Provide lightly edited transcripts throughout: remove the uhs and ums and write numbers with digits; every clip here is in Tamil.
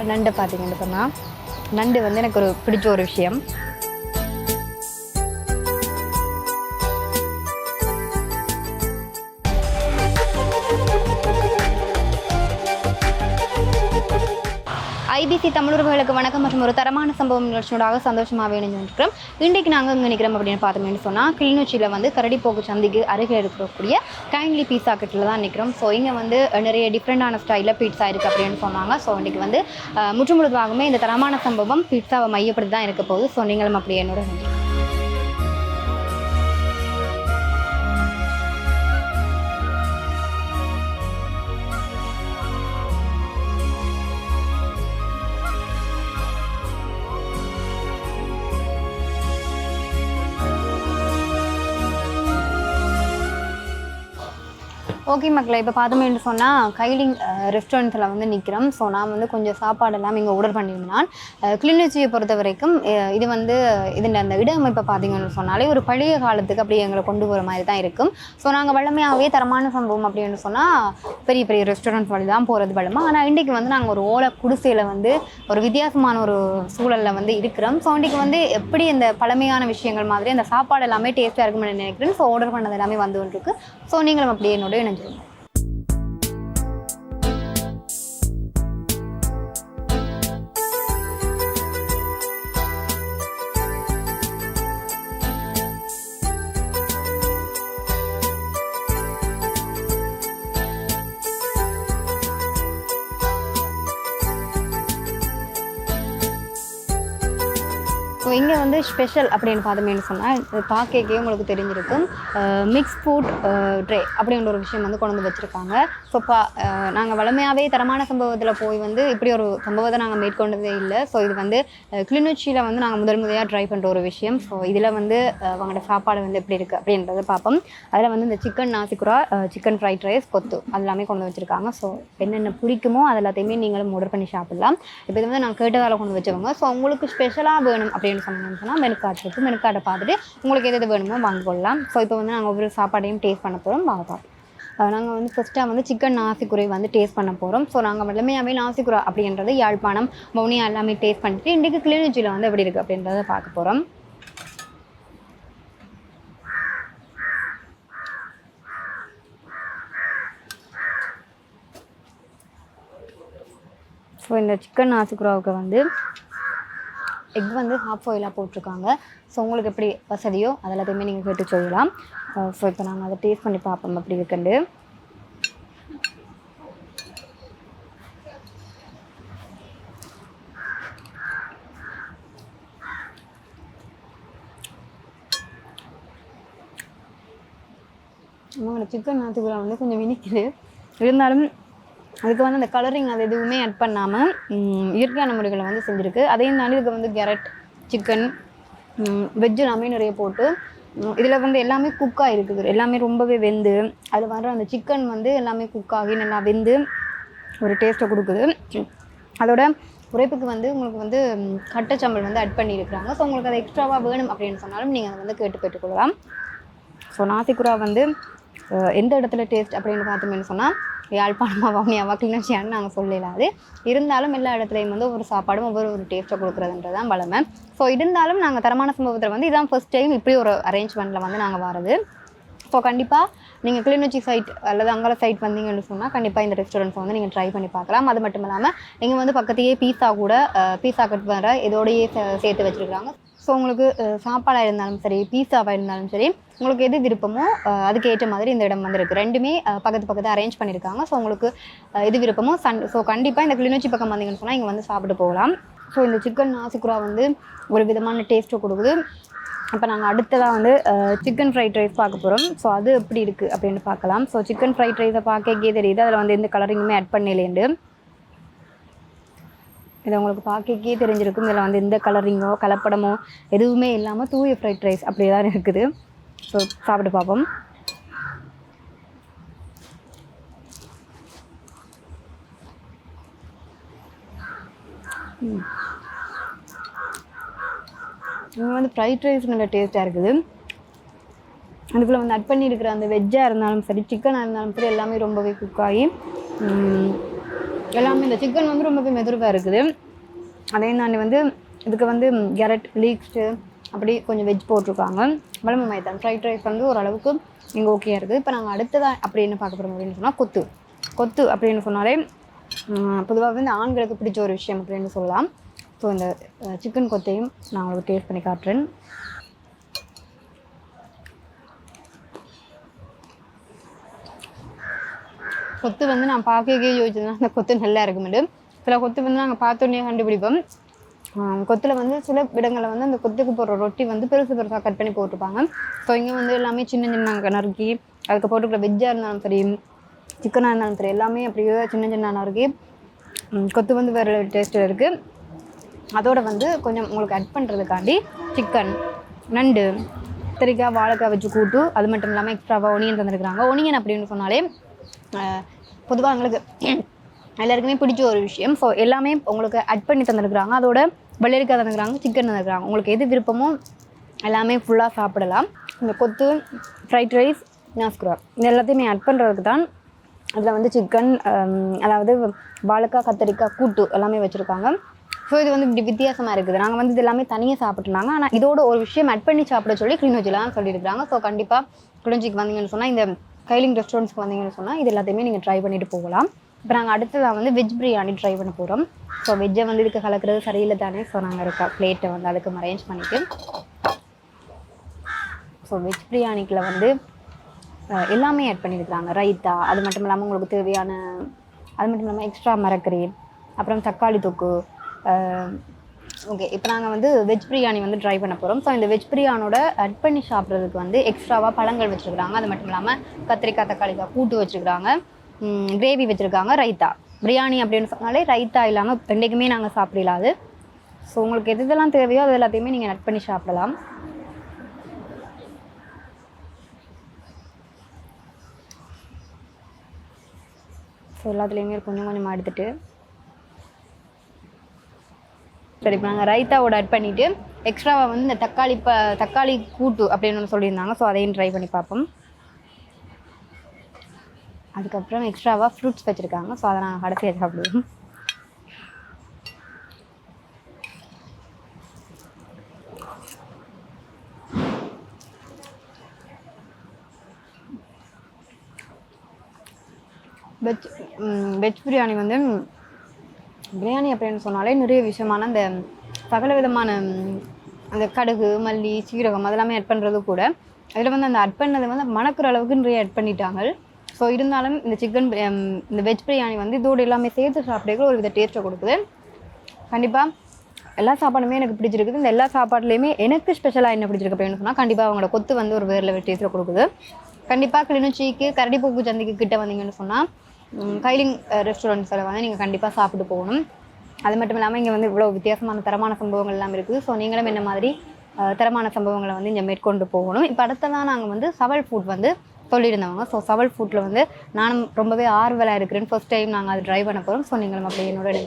நண்டு பார்த்தீங்கன்னு சொன்னால் நண்டு வந்து எனக்கு ஒரு பிடிச்ச ஒரு விஷயம். ஐபிசி தமிழர்களுக்கு வணக்கம் மற்றும் ஒரு தரமான சம்பவம் நிகழ்ச்சியோட சந்தோஷமாகவே இணைஞ்சிருக்கிறோம். இன்றைக்கு நாங்கள் இங்கே நிற்கிறோம் அப்படின்னு பார்த்தோம்னு சொன்னால் கிளிநொச்சியில் வந்து கரடிப்போக்கு சந்திக்கு அருகில் இருக்கக்கூடிய கைண்ட்லி பீஸா கிட்டில் தான் நிற்கிறோம். ஸோ இங்கே வந்து நிறைய டிஃப்ரெண்டான ஸ்டைலில் பீட்சா இருக்குது அப்படின்னு சொன்னாங்க. ஸோ இன்றைக்கி வந்து முற்றுமுழுதாகவே இந்த தரமான சம்பவம் பீட்சாவை மையப்படுத்தி தான் இருக்க போகுது. ஸோ நீங்களும் அப்படி என்னோட ஓகே மக்களை, இப்போ பார்த்தோம்னு சொன்னால் கைலிங் ரெஸ்டாரண்ட்டில் வந்து நிற்கிறோம். ஸோ நான் வந்து கொஞ்சம் சாப்பாடெல்லாம் இங்கே ஆர்டர் பண்ணியிருந்தேன். கிளிநொச்சியை பொறுத்த வரைக்கும் இது வந்து இதில் அந்த இடமைப்பை பார்த்தீங்கன்னு சொன்னாலே ஒரு பழைய காலத்துக்கு அப்படியே எங்களை கொண்டு போகிற மாதிரி தான் இருக்கும். ஸோ நாங்கள் வழமையாகவே தரமான சம்பவம் அப்படின்னு சொன்னால் பெரிய பெரிய ரெஸ்டாரண்ட் வழி தான் போகிறது வழமை. ஆனால் இன்றைக்கு வந்து நாங்கள் ஒரு ஓலை குடிசையில் வந்து ஒரு வித்தியாசமான ஒரு சூழலில் வந்து இருக்கிறோம். ஸோ இன்றைக்கு வந்து எப்படி இந்த பழமையான விஷயங்கள் மாதிரி அந்த சாப்பாடு எல்லாமே டேஸ்ட்டாக இருக்கும்னு நினைக்கிறேன். ஸோ ஆர்டர் பண்ணது எல்லாமே வந்து இருக்கு. ஸோ நீங்களும் அப்படியே என்னோட இணைஞ்சிருங்க. ஸோ இங்கே வந்து ஸ்பெஷல் அப்படின்னு பார்த்தோம்னு சொன்னால் பார்க்கவே உங்களுக்கு தெரிஞ்சிருக்கும் மிக்ஸ் ஃபுட் ட்ரே அப்படின்ற ஒரு விஷயம் வந்து கொண்டு வந்து வச்சுருக்காங்க. ஸோ நாங்கள் வளமையாகவே தரமான சம்பவத்தில் போய் வந்து இப்படி ஒரு சம்பவத்தை நாங்கள் மேற்கொண்டதே இல்லை. ஸோ இது வந்து கிளிநொச்சியில் வந்து நாங்கள் முதன்முறையாக ட்ரை பண்ணுற ஒரு விஷயம். ஸோ இதில் வந்து அவங்களோட சாப்பாடு வந்து எப்படி இருக்குது அப்படின்றத பார்ப்போம். அதில் வந்து இந்த சிக்கன் நாசிக்குரா, சிக்கன் ஃப்ரைட் ரைஸ், கொத்து அது எல்லாமே கொண்டு வச்சுருக்காங்க. ஸோ என்னென்ன பிடிக்குமோ அது எல்லாத்தையுமே நீங்களும் ஆர்டர் பண்ணி சாப்பிடலாம். இப்போ இது வந்து நாங்கள் கேட்டதால் கொண்டு வச்சவங்க. ஸோ உங்களுக்கு ஸ்பெஷலாக வேணும் அப்படின்னு சொன்னோம்னா மெனுக்கார்ட் இருக்குது. மெனுக்கார்டை பார்த்துட்டு உங்களுக்கு எது வேணுமோ வாங்கிக்கொள்ளலாம். ஸோ இப்போ வந்து நாங்கள் ஒவ்வொரு சாப்பாடையும் டேஸ்ட் பண்ண போகிறோம். வாங்க பார்ப்போம். நாங்கள் வந்து ஃபஸ்ட்டாக வந்து சிக்கன் நாசிக்குரை வந்து டேஸ்ட் பண்ண போகிறோம். ஸோ நாங்கள் வளமையாகவே நாசிக்குரா அப்படின்றது யாழ்ப்பாணம் மௌனியா எல்லாமே டேஸ்ட் பண்ணிட்டு இன்றைக்கு கிளிநொச்சியில் வந்து எப்படி இருக்குது அப்படின்றத பார்க்க போகிறோம். ஸோ இந்த சிக்கன் நாசிக்குராவுக்கு வந்து எக் வந்து ஹாஃப் ஆயிலாக போட்டிருக்காங்க. ஸோ உங்களுக்கு எப்படி வசதியோ அது எல்லாத்தையுமே நீங்கள் கேட்டு சொல்லலாம். ஸோ இப்போ நாங்கள் அதை டேஸ்ட் பண்ணி பார்ப்போம் அப்படி இருக்குண்டு. நம்மளோட சிக்கன் நாத்துக்குள்ள வந்து கொஞ்சம் இனிக்குது. இருந்தாலும் அதுக்கு வந்து அந்த கலரிங் அது எதுவுமே ஆட் பண்ணாமல் இயற்கையான முறைகளை வந்து செஞ்சுருக்கு. அதையும் தாண்டி இதுக்கு வந்து கேரட், சிக்கன், வெஜ்ஜு எல்லாமே நிறைய போட்டு இதில் வந்து எல்லாமே குக்காக இருக்குது. எல்லாமே ரொம்பவே வெந்து அதில் வர அந்த சிக்கன் வந்து எல்லாமே குக்காகி நல்லா வெந்து ஒரு டேஸ்ட்டை கொடுக்குது. அதோட உரைப்புக்கு வந்து உங்களுக்கு வந்து கட்டச்சம்பல் வந்து ஆட் பண்ணியிருக்கிறாங்க. ஸோ உங்களுக்கு அது எக்ஸ்ட்ராவாக வேணும் அப்படின்னு சொன்னாலும் நீங்கள் அதை வந்து கேட்டு பெற்றுக்கொள்ளலாம். ஸோ நாசிக்குரா வந்து எந்த இடத்துல டேஸ்ட் அப்படின்னு பார்த்தோம்னு சொன்னால் யாழ்ப்பாணமாக வவுனியாவா கிளிநொச்சியான்னு நாங்கள் சொல்லலாது. இருந்தாலும் எல்லா இடத்துலையும் வந்து ஒவ்வொரு சாப்பாடும் ஒவ்வொரு டேஸ்ட்டை கொடுக்குறதுன்றது தான் வளமை. ஸோ இருந்தாலும் நாங்கள் தரமான சம்பவத்தில் வந்து இதான் ஃபர்ஸ்ட் டைம் இப்படி ஒரு அரேஞ்ச்மெண்ட்டில் வந்து நாங்கள் வரது. ஸோ கண்டிப்பாக நீங்கள் கிளிநொச்சி சைட் அல்லது அங்கே சைட் வந்தீங்கன்னு சொன்னால் கண்டிப்பாக இந்த ரெஸ்டாரண்ட்ஸை வந்து நீங்கள் ட்ரை பண்ணி பார்க்கலாம். அது மட்டும் இல்லாமல் நீங்கள் வந்து பக்கத்தையே பீஸா கட் வர இதோடையே சேர்த்து வச்சுருக்காங்க. ஸோ உங்களுக்கு சாப்பாடாக இருந்தாலும் சரி, பீஸாவாக இருந்தாலும் சரி, உங்களுக்கு எது விருப்பமோ அதுக்கு ஏற்ற மாதிரி இந்த இடம் வந்து இருக்குது. ரெண்டுமே பக்கத்து அரேஞ்ச் பண்ணியிருக்காங்க. ஸோ உங்களுக்கு எது விருப்பமோ ஸோ கண்டிப்பாக இந்த கிளிநொச்சி பக்கம் வந்தீங்கன்னு சொன்னால் இங்கே வந்து சாப்பிட்டு போகலாம். ஸோ இந்த சிக்கன் நாசிக்குரா வந்து ஒரு விதமான டேஸ்ட்டை கொடுக்குது. இப்போ நாங்கள் அடுத்ததாக வந்து சிக்கன் ஃப்ரைட் ரைஸ் பார்க்க போகிறோம். ஸோ அது எப்படி இருக்குது அப்படின்னு பார்க்கலாம். ஸோ சிக்கன் ஃப்ரைட் ரைஸை பார்க்கவே தெரியுது அதில் வந்து எந்த கலரிங்குமே ஆட் பண்ணலேண்டு. இதை உங்களுக்கு பார்க்கவே தெரிஞ்சிருக்கும். இதில் வந்து எந்த கலரிங்கோ கலப்படமோ எதுவுமே இல்லாமல் தூய ஃப்ரைட் ரைஸ் அப்படி தான் இருக்குது. ஸோ சாப்பிட்டு பார்ப்போம். இங்கே வந்து ஃப்ரைட் ரைஸ் நல்ல டேஸ்ட்டாக இருக்குது. அதுக்குள்ளே வந்து ஆட் பண்ணியிருக்கிற அந்த வெஜ்ஜாக இருந்தாலும் சரி, சிக்கனாக இருந்தாலும் சரி, எல்லாமே ரொம்பவே குக்காகி எல்லாமே இந்த சிக்கன் வந்து ரொம்பவே மெதுவாக இருக்குது. அதையும் தாண்டி வந்து இதுக்கு வந்து கேரட் லீக்ஸ்டு அப்படி கொஞ்சம் வெஜ் போட்டிருக்காங்க. வளமை மைதான் ஃப்ரைட் ரைஸ் வந்து ஓரளவுக்கு இங்கே ஓகே இருக்குது. இப்போ நாங்கள் அடுத்ததாக அப்படின்னு பார்க்க போகிறோம் அப்படின்னு சொன்னால் கொத்து அப்படின்னு சொன்னாலே பொதுவாக இந்த ஆண்களுக்கு பிடிச்ச ஒரு விஷயம் அப்படின்னு சொல்லலாம். ஸோ இந்த சிக்கன் கொத்தையும் நான் உங்களுக்கு டேஸ்ட் பண்ணி காட்டுறேன். கொத்து வந்து நான் பார்க்கவே யோசிச்சதுன்னா அந்த கொத்து நல்லா இருக்குமெண்டு. சில கொத்து வந்து நாங்கள் பார்த்தோன்னே கண்டுபிடிப்போம். கொத்தில் வந்து சில இடங்களில் வந்து அந்த கொத்துக்கு போடுற ரொட்டி வந்து பெருசாக கட் பண்ணி போட்டிருப்பாங்க. ஸோ இங்கே வந்து எல்லாமே சின்ன நறுக்கி அதுக்கு போட்டுக்கிற வெஜ்ஜாக இருந்தாலும் சரி சிக்கனாக இருந்தாலும் சரி எல்லாமே அப்படியே சின்ன நறுக்கி கொத்து வந்து வேறு டேஸ்ட்டில் இருக்குது. அதோட வந்து கொஞ்சம் உங்களுக்கு ஆட் பண்ணுறதுக்காண்டி சிக்கன் நண்டு கத்திரிக்காய் வாழைக்காய் வச்சு கூட்டு அது மட்டும் இல்லாமல் எக்ஸ்ட்ராவாக ஒனியன் தந்துருக்குறாங்க. ஒனியன் அப்படின்னு சொன்னாலே பொதுவாக எங்களுக்கு எல்லாருக்குமே பிடிச்ச ஒரு விஷயம். ஸோ எல்லாமே உங்களுக்கு ஆட் பண்ணி தந்துருக்குறாங்க. அதோட வெள்ளரிக்காய் தந்துருக்குறாங்க, சிக்கன் தந்துருக்குறாங்க. உங்களுக்கு எது விருப்பமோ எல்லாமே ஃபுல்லாக சாப்பிடலாம். இந்த கொத்து ஃப்ரைட் ரைஸ் நாஸ்குரா இது எல்லாத்தையுமே ஆட் பண்ணுறதுக்கு தான் அதில் வந்து சிக்கன் அதாவது வாழைக்காய் கத்திரிக்காய் கூட்டு எல்லாமே வச்சுருக்காங்க. ஸோ இது வந்து இப்படி வித்தியாசமாக இருக்குது. நாங்கள் வந்து இது எல்லாமே தனியாக சாப்பிட்டுருந்தாங்க. ஆனால் இதோட ஒரு விஷயம் ஆட் பண்ணி சாப்பிட சொல்லி கிளிநொச்சிலாம் சொல்லியிருக்கிறாங்க. ஸோ கண்டிப்பாக கிளிநொச்சிக்கு வந்தீங்கன்னு சொன்னால் இந்த கைலிங் ரெஸ்டாரண்ட்ஸ்க்கு வந்தீங்கன்னு சொன்னால் இது எல்லாத்தையுமே நீங்கள் ட்ரை பண்ணிட்டு போகலாம். இப்போ நாங்கள் அடுத்ததாக வந்து வெஜ் பிரியாணி ட்ரை பண்ண போகிறோம். ஸோ வெஜ்ஜை வந்து இதுக்கு கலக்கிறது சரியில்லை தானே. ஸோ நாங்கள் இருக்க பிளேட்டை வந்து அதுக்கு அரேஞ்ச் பண்ணிவிட்டு ஸோ வெஜ் பிரியாணிக்கில் வந்து எல்லாமே ஆட் பண்ணியிருக்கிறாங்க. ரைத்தா அது மட்டும் இல்லாமல் உங்களுக்கு தேவையான அது மட்டும் இல்லாமல் எக்ஸ்ட்ரா மரக்கறி அப்புறம் தக்காளி தொக்கு. ஓகே இப்போ நாங்கள் வந்து வெஜ் பிரியாணி வந்து ட்ரை பண்ண போகிறோம். ஸோ இந்த வெஜ் பிரியாணியோட ஆட் பண்ணி சாப்பிட்றதுக்கு வந்து எக்ஸ்ட்ராவாக பழங்கள் வச்சுருக்குறாங்க. அது மட்டும் இல்லாமல் கத்திரிக்காய் தக்காளிக்காய் கூட்டு வச்சுருக்குறாங்க, கிரேவி வச்சுருக்காங்க, ரைத்தா. பிரியாணி அப்படின்னு சொன்னாலே ரைத்தா இல்லாமல் என்றைக்குமே நாங்கள் சாப்பிடலாது. ஸோ உங்களுக்கு எது இதெல்லாம் தேவையோ அது எல்லாத்தையுமே நீங்கள் ஆட் பண்ணி சாப்பிடலாம். ஸோ எல்லாத்துலேயுமே கொஞ்சம் கொஞ்சமாக எடுத்துகிட்டு சரி இப்போ நாங்கள் ரைத்தாவோட ஆட் பண்ணிவிட்டு எக்ஸ்ட்ராவாக வந்து இந்த தக்காளி கூட்டு அப்படின்னு ஒன்று சொல்லியிருந்தாங்க. ஸோ அதையும் ட்ரை பண்ணி பார்ப்போம். அதுக்கப்புறம் எக்ஸ்ட்ராவாக ஃப்ரூட்ஸ் வச்சுருக்காங்க. ஸோ அதை நாங்கள் கடைசியாக சாப்பிடுவோம். வெஜ் பிரியாணி வந்து பிரியாணி அப்படின்னு சொன்னாலே நிறைய விஷயமான அந்த சகல விதமான அந்த கடுகு மல்லி சீரகம் அதெல்லாமே ஆட் பண்ணுறது கூட அதில் வந்து அந்த ஆட் பண்ணது வந்து மணக்கிற அளவுக்கு நிறைய ஆட் பண்ணிட்டாங்க. ஸோ இருந்தாலும் இந்த இந்த வெஜ் பிரியாணி வந்து இதோடு எல்லாமே சேர்த்து சாப்பிட்றதுக்கு ஒரு வித டேஸ்ட்டை கொடுக்குது. கண்டிப்பாக எல்லா சாப்பாடுமே எனக்கு பிடிச்சிருக்குது. இந்த எல்லா சாப்பாடுலேயுமே எனக்கு ஸ்பெஷலாக என்ன பிடிச்சிருக்கு அப்படின்னு சொன்னால் கண்டிப்பாக அவங்களோட கொத்து வந்து ஒரு வேறு லெவல் டேஸ்ட்டில் கொடுக்குது. கண்டிப்பாக கிளிநொச்சிக்கு கரடிப்போக்கு சந்தைக்கு கிட்டே வந்தீங்கன்னு சொன்னால் கைலிங் ரெஸ்டாரண்ட்ஸில் வந்து நீங்கள் கண்டிப்பாக சாப்பிட்டு போகணும். அது மட்டும் இல்லாமல் இங்கே வந்து இவ்வளோ வித்தியாசமான தரமான சம்பவங்கள் எல்லாம் இருக்குது. ஸோ நீங்களும் என்ன மாதிரி தரமான சம்பவங்களை வந்து இங்கே மேற்கொண்டு போகணும். இப்போ அடுத்ததான் நாங்கள் வந்து சவல் ஃபுட் வந்து சொல்லியிருந்தவங்க. ஸோ சவல் ஃபுட்டில் வந்து நானும் ரொம்பவே ஆர்வலாக இருக்கிறேன். ஃபர்ஸ்ட் டைம் நாங்கள் அதை ட்ரை பண்ண போகிறோம். ஸோ நீங்களும் அப்படி என்னோட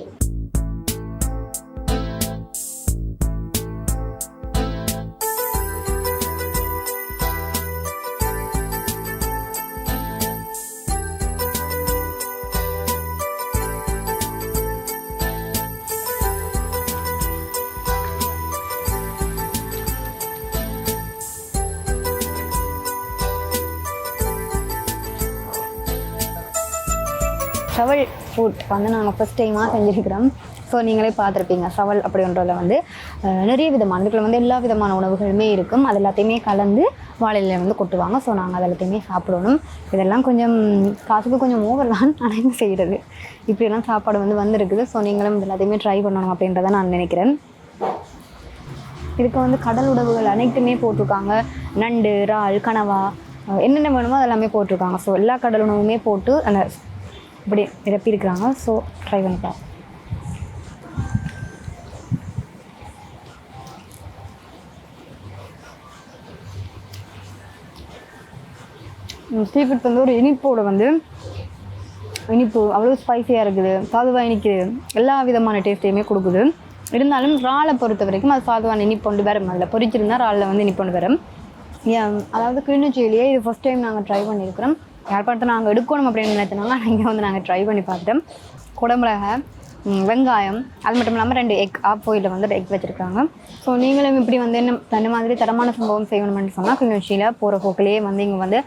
சவல் ஃபுட் வந்து நாங்கள் ஃபஸ்ட் டைமாக செஞ்சுருக்கிறோம். ஸோ நீங்களே பார்த்துருப்பீங்க சவல் அப்படின்றதில் வந்து நிறைய விதமான இதுக்குள்ள வந்து எல்லா விதமான உணவுகளுமே இருக்கும். அது எல்லாத்தையுமே கலந்து வாழையில வந்து கொட்டுவாங்க. ஸோ நாங்கள் அது எல்லாத்தையுமே சாப்பிடணும். இதெல்லாம் கொஞ்சம் காசுக்கு கொஞ்சம் ஓவர் தான் ஆனால் செய்கிறது இப்படியெல்லாம் சாப்பாடு வந்து வந்திருக்குது. ஸோ நீங்களும் இது எல்லாத்தையுமே ட்ரை பண்ணணும் அப்படின்றத நான் நினைக்கிறேன். இதுக்கு வந்து கடல் உணவுகள் அனைத்துமே போட்டிருக்காங்க. நண்டு, இறால், கனவா என்னென்ன வேணுமோ அதெல்லாமே போட்டிருக்காங்க. ஸோ எல்லா கடல் உணவுமே போட்டு அந்த இப்படி நிரப்பியிருக்கிறாங்க. ஸோ ட்ரை பண்ணிப்பேன். சீஃபுட் வந்து ஒரு இனிப்போட வந்து இனிப்பு அவ்வளோ ஸ்பைஸியாக இருக்குது, சாதுவாக இனிக்குது, எல்லா விதமான டேஸ்ட்டையுமே கொடுக்குது. இருந்தாலும் இறாலை பொறுத்த வரைக்கும் அது சாதுவான இனிப்பு கொண்டு வரும். அதில் பொரிச்சிருந்தால் இறாலில் வந்து இனிப்பு கொண்டு வரும். அதாவது கிளிநொச்சியிலேயே இது ஃபஸ்ட் டைம் நாங்கள் ட்ரை பண்ணியிருக்கிறோம். யாழ்ப்பாணத்தை நாங்கள் எடுக்கணும் அப்படின்னு நினைத்தனால இங்கே வந்து நாங்கள் ட்ரை பண்ணி பார்த்துட்டோம். குடமிளகாய், வெங்காயம், அது மட்டும் இல்லாமல் 2 எக் ஆப்போயில் வந்து எக் வச்சுருக்காங்க. ஸோ நீங்களும் இப்படி வந்து என்ன தன்னை மாதிரி தரமான சம்பவம் செய்யணும்னு சொன்னால் கிளிநொச்சியில் போகிற போக்கிலேயே வந்து இங்கே வந்து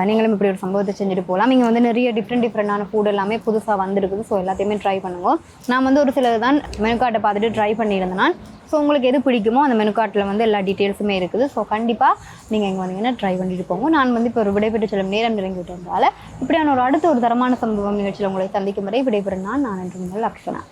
நீங்களும் இப்படி ஒரு சம்பவத்தை செஞ்சுட்டு போகலாம். இங்கே வந்து நிறைய டிஃப்ரெண்டான ஃபுட் எல்லாமே புதுசாக வந்துருக்குது. ஸோ எல்லாத்தையுமே ட்ரை பண்ணுவோம். நான் வந்து ஒரு சிலது தான் மெனு கார்ட்டை பார்த்துட்டு ட்ரை பண்ணியிருந்தேன். ஸோ உங்களுக்கு எது பிடிக்குமோ அந்த மெனு கார்ட்டில் வந்து எல்லா டீட்டெயில்ஸுமே இருக்குது. ஸோ கண்டிப்பாக நீங்கள் இங்கே வந்தீங்கன்னா ட்ரை பண்ணிட்டு போங்க. நான் வந்து இப்போ ஒரு விடைபெற்று செல்லும் நேரம் நெருங்கி விட்டதால் இப்படியான ஒரு அடுத்த ஒரு தரமான சம்பவம் நிகழ்ச்சியில் உங்களை சந்திக்கும் வரை விடைபெறும் நான் என்று உங்கள் லக்ஷனா.